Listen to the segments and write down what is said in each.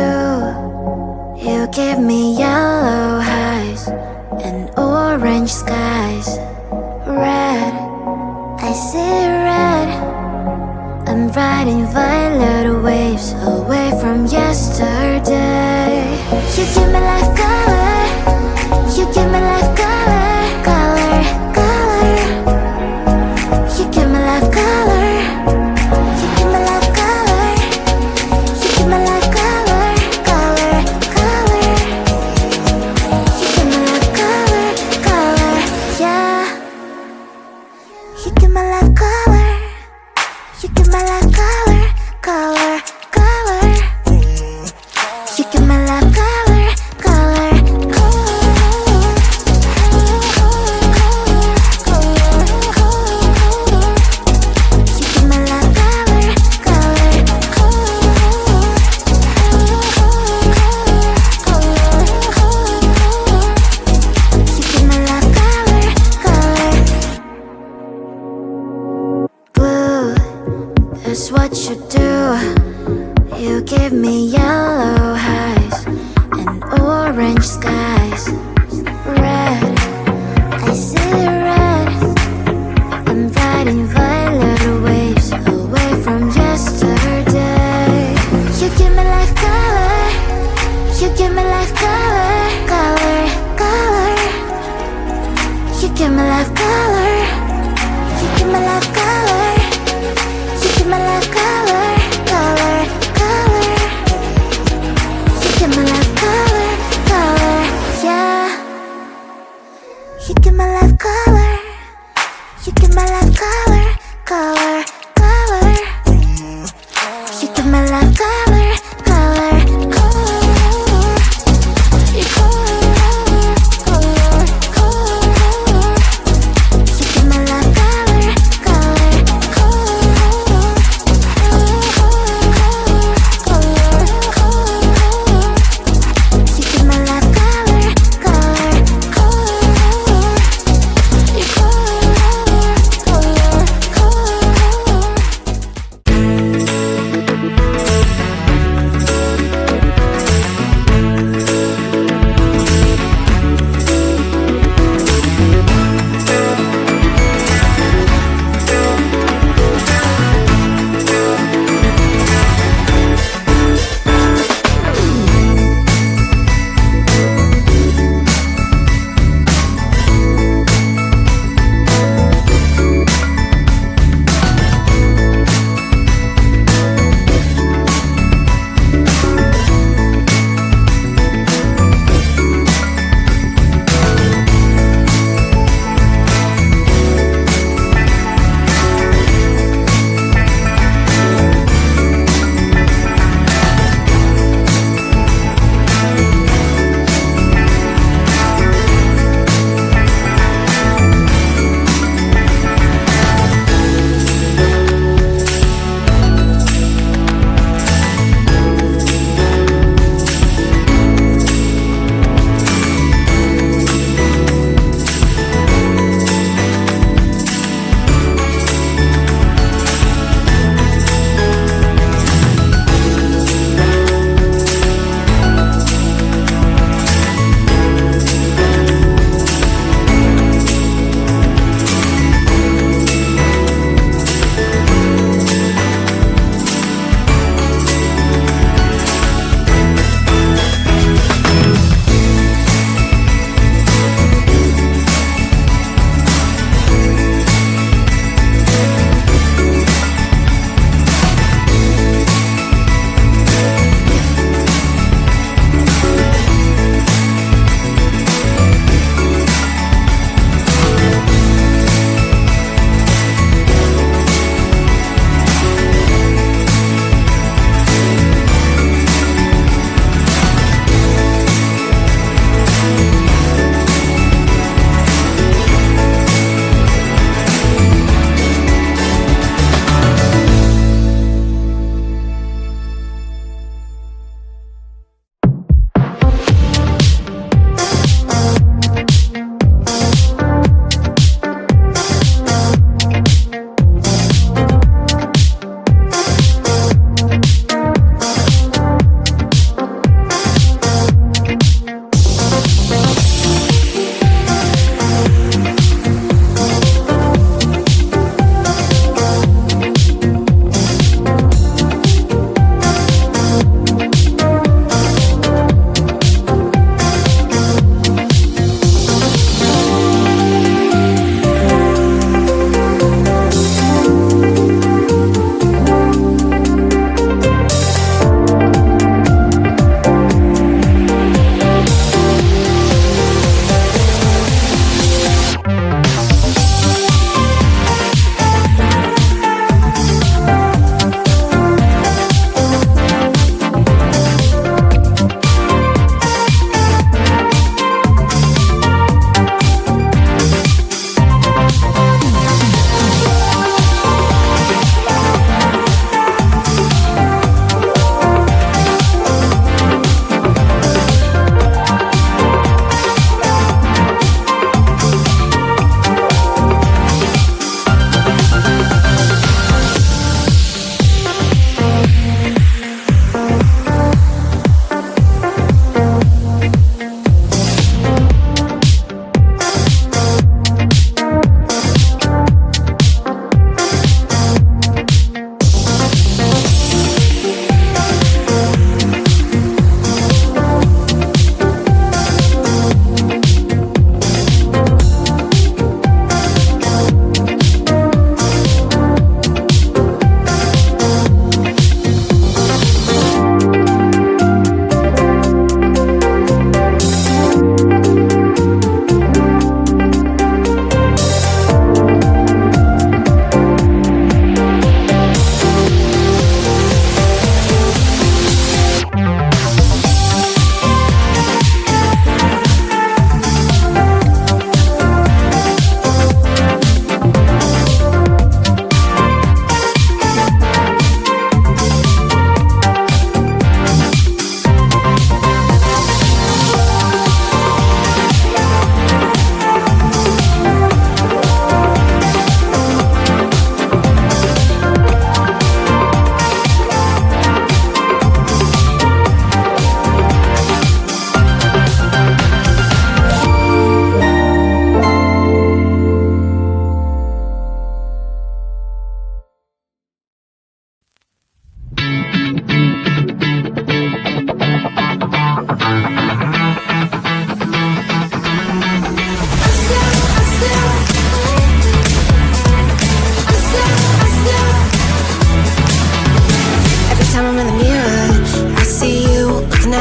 do. You give me yellow eyes and orange skies. Red, I see red. I'm riding violet waves away from yesterday. You give me life color. You give me life color, color, color. You give me life color. You give me life color. You give me life color, color, color. You give me life color, color, yeah. You give me life color. You give me life color, color, color. You give me life color, color, you give me life color, color, you give me life color, color. Blue is what you do. You give me yellow eyes and orange skies. Red, I see red. I'm riding violet waves away from yesterday. You give me life color. You give me life color, color, color. You give me life color. You give me life color. You give me life color, color, color. You give me life color, color, yeah.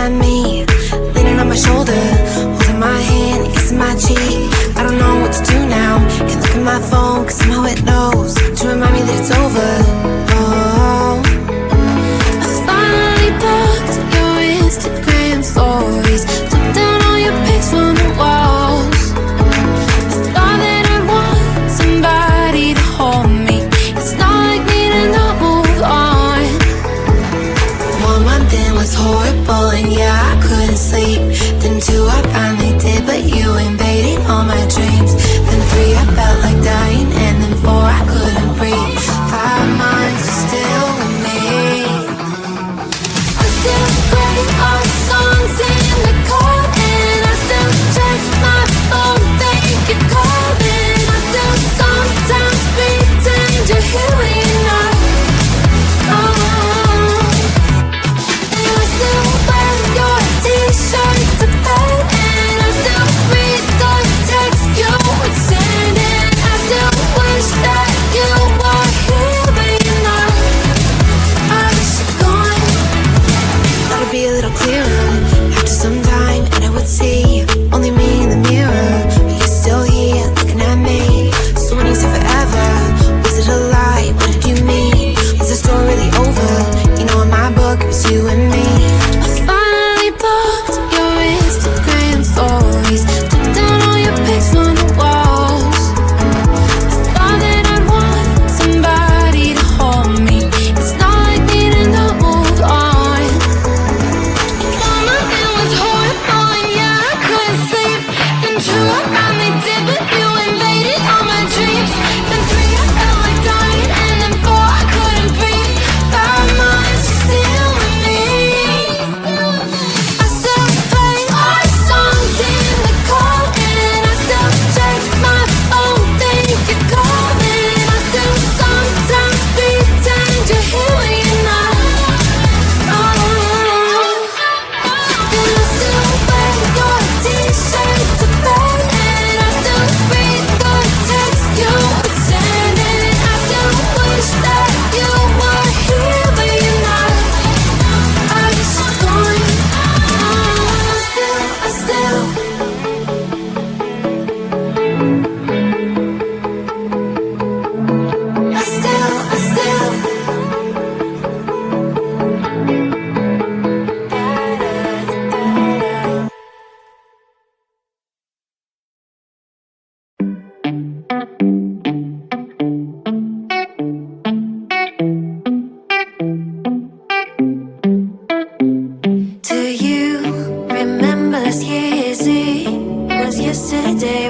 at me, leaning on my shoulder, holding my hand, kissing my cheek. I don't know what to do now. Can't look at my phone, cause somehow it knows to remind me that it's over. Oh, I finally blocked your Instagram stories, took down all your pics from the walls. I thought that I'd want somebody to hold me. It's not like me to not move on. 1 month in was horrible and yeah, I couldn't sleep. Then 2 I finally did, but you invaded all my dreams. Then 3 I felt like dying, and then 4 I couldn't breathe. 5 months you're still with me. I still play our songs in the car, and I still check my phone, think you're calling. I still sometimes pretend you're here when you're not. And I still wear your t-shirt to bed, and I still read the text you would send, and I still wish that you were here but you're not. I wish you're gone. Thought it'd be a little clearer after some time, and I would see only me in the mirror, but you're still here looking at me. So when you said forever, was it a lie? What did you mean? Was the story really over? You know in my book it was you and me. I finally blocked your Instagram stories, took down all your pics from the walls. I thought that I'd want somebody to hold me. It's not like me to not move on. 1 month it was horrible and yeah, I couldn't sleep. Then 2 I finally did, but you invaded all my dreams. Then 3 I felt like dying, and then 4 I couldn't breathe. 5 months you're still with me. I still play our songs in the car, and I still check my phone, think you're calling. I still sometimes pretend you're here when you're not. And I still wear your t-shirt to bed, and I still read the text you would send, and I still wish that you were here but you're not. I wish you're gone. I still Do you remember last year's Eve? Was yesterday